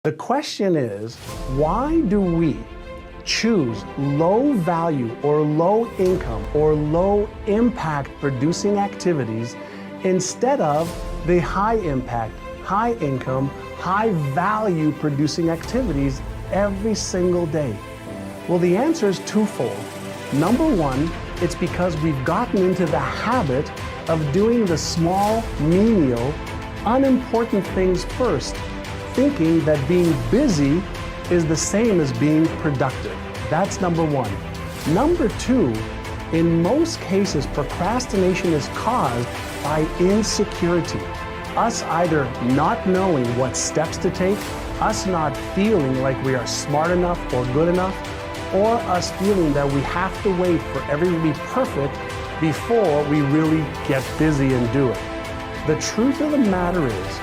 The question is, why do we choose low value or low income or low impact producing activities instead of the high impact, high income, high value producing activities every single day? Well, the answer is twofold. Number one, it's because we've gotten into the habit of doing the small, menial, unimportant things first, thinking that being busy is the same as being productive. That's number one. Number two, in most cases, procrastination is caused by insecurity. Us either not knowing what steps to take, us not feeling like we are smart enough or good enough, or us feeling that we have to wait for everything to be perfect before we really get busy and do it. The truth of the matter is,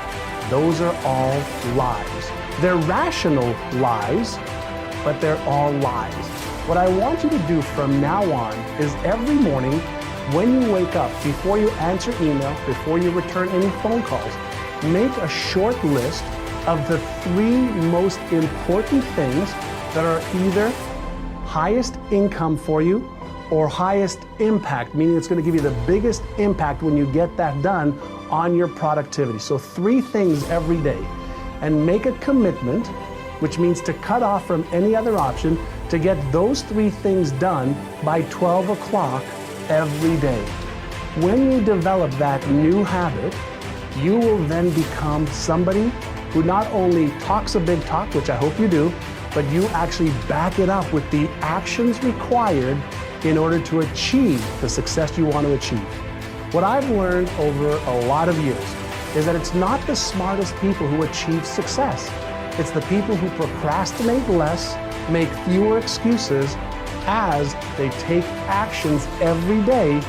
those are all lies. They're rational lies, but they're all lies. What I want you to do from now on is every morning when you wake up, before you answer email, before you return any phone calls, make a short list of the 3 most important things that are either highest income for you or highest impact, meaning it's going to give you the biggest impact when you get that done on your productivity. So 3 things every day, and make a commitment, which means to cut off from any other option, to get those 3 things done by 12 o'clock every day. When you develop that new habit, you will then become somebody who not only talks a big talk, which I hope you do, but you actually back it up with the actions required in order to achieve the success you want to achieve. What I've learned over a lot of years is that it's not the smartest people who achieve success. It's the people who procrastinate less, make fewer excuses as they take actions every day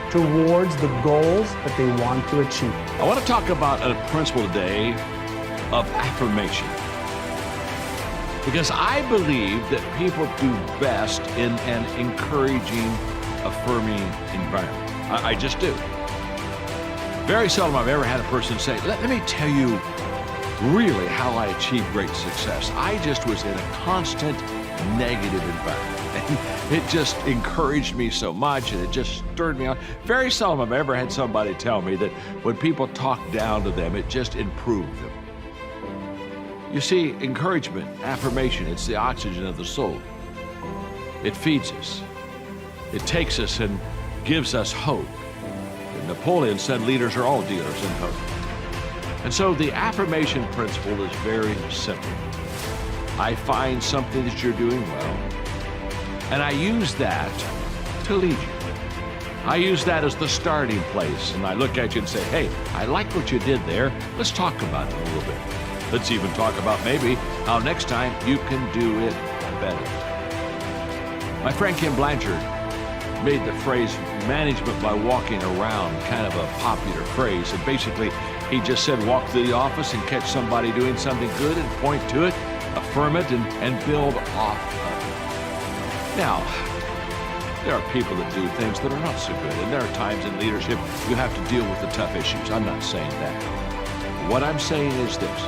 towards the goals that they want to achieve. I want to talk about a principle today of affirmation, because I believe that people do best in an encouraging, affirming environment. I just do. Very seldom I've ever had a person say, let me tell you really how I achieved great success. I just was in a constant negative environment. And it just encouraged me so much, and it just stirred me on. Very seldom I've ever had somebody tell me that when people talk down to them, it just improved them. You see, encouragement, affirmation, it's the oxygen of the soul. It feeds us. It takes us and gives us hope. And Napoleon said leaders are all dealers in hope. And so the affirmation principle is very simple. I find something that you're doing well, and I use that to lead you. I use that as the starting place, and I look at you and say, hey, I like what you did there. Let's talk about it a little bit. Let's even talk about maybe how next time you can do it better. My friend Kim Blanchard made the phrase management by walking around kind of a popular phrase. And basically, he just said walk through the office and catch somebody doing something good and point to it, affirm it, and build off of it. Now, there are people that do things that are not so good, and there are times in leadership you have to deal with the tough issues. I'm not saying that. What I'm saying is this.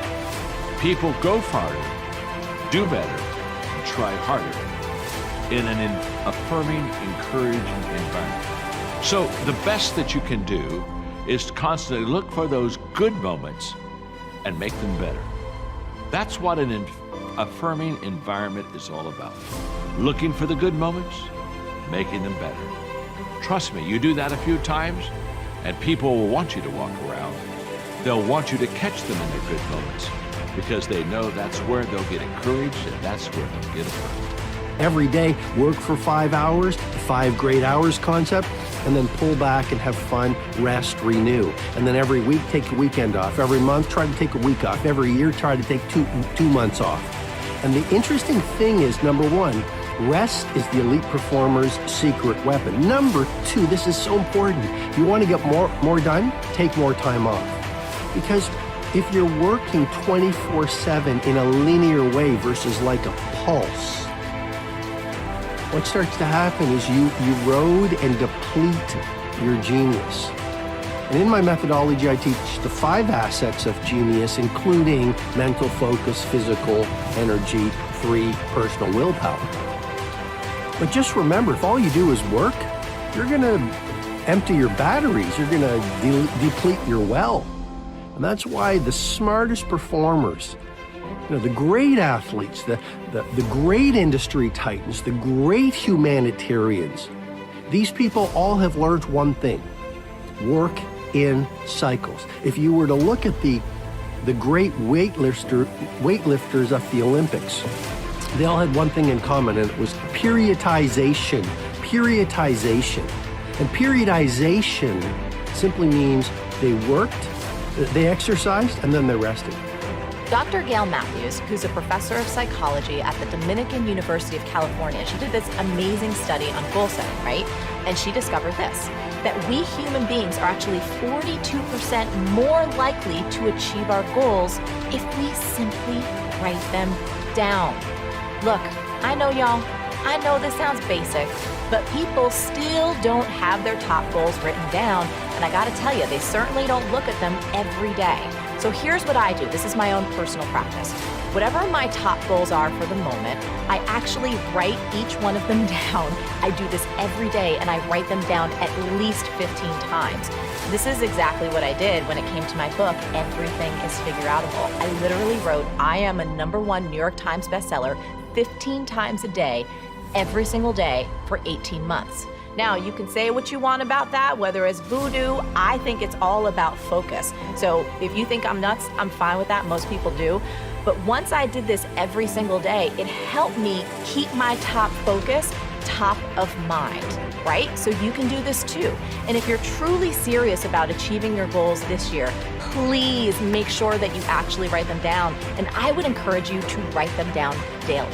People go farther, do better, and try harder in an affirming, encouraging environment. So the best that you can do is to constantly look for those good moments and make them better. That's what an affirming environment is all about. Looking for the good moments, making them better. Trust me, you do that a few times, and people will want you to walk around. They'll want you to catch them in their good moments, because they know that's where they'll get encouraged and that's where they'll get affirmed. Every day, work for 5 hours, the 5 great hours concept, and then pull back and have fun, rest, renew. And then every week, take a weekend off. Every month, try to take a week off. Every year, try to take two months off. And the interesting thing is, number 1, rest is the elite performer's secret weapon. Number 2, this is so important. You want to get more done? Take more time off. Because if you're working 24/7 in a linear way versus like a pulse, what starts to happen is you erode and deplete your genius. And in my methodology, I teach the 5 assets of genius, including mental focus, physical energy, 3, personal willpower. But just remember, if all you do is work, you're going to empty your batteries. You're going to deplete your well. And that's why the smartest performers, the great athletes, the great industry titans, the great humanitarians, these people all have learned one thing: work in cycles. If you were to look at the great weightlifters of the Olympics, they all had one thing in common, and it was periodization. Periodization. And periodization simply means they worked, they exercised, and then they rested. Dr. Gail Matthews, who's a professor of psychology at the Dominican University of California, she did this amazing study on goal setting, right? And she discovered this, that we human beings are actually 42% more likely to achieve our goals if we simply write them down. Look, I know y'all, I know this sounds basic, but people still don't have their top goals written down, and I gotta tell you, they certainly don't look at them every day. So here's what I do. This is my own personal practice. Whatever my top goals are for the moment, I actually write each one of them down. I do this every day, and I write them down at least 15 times. This is exactly what I did when it came to my book, Everything is Figureoutable. I literally wrote, I am a #1 New York Times bestseller 15 times a day, every single day for 18 months. Now, you can say what you want about that, whether it's voodoo. I think it's all about focus. So if you think I'm nuts, I'm fine with that. Most people do. But once I did this every single day, it helped me keep my top focus top of mind, right? So you can do this too. And if you're truly serious about achieving your goals this year, please make sure that you actually write them down. And I would encourage you to write them down daily.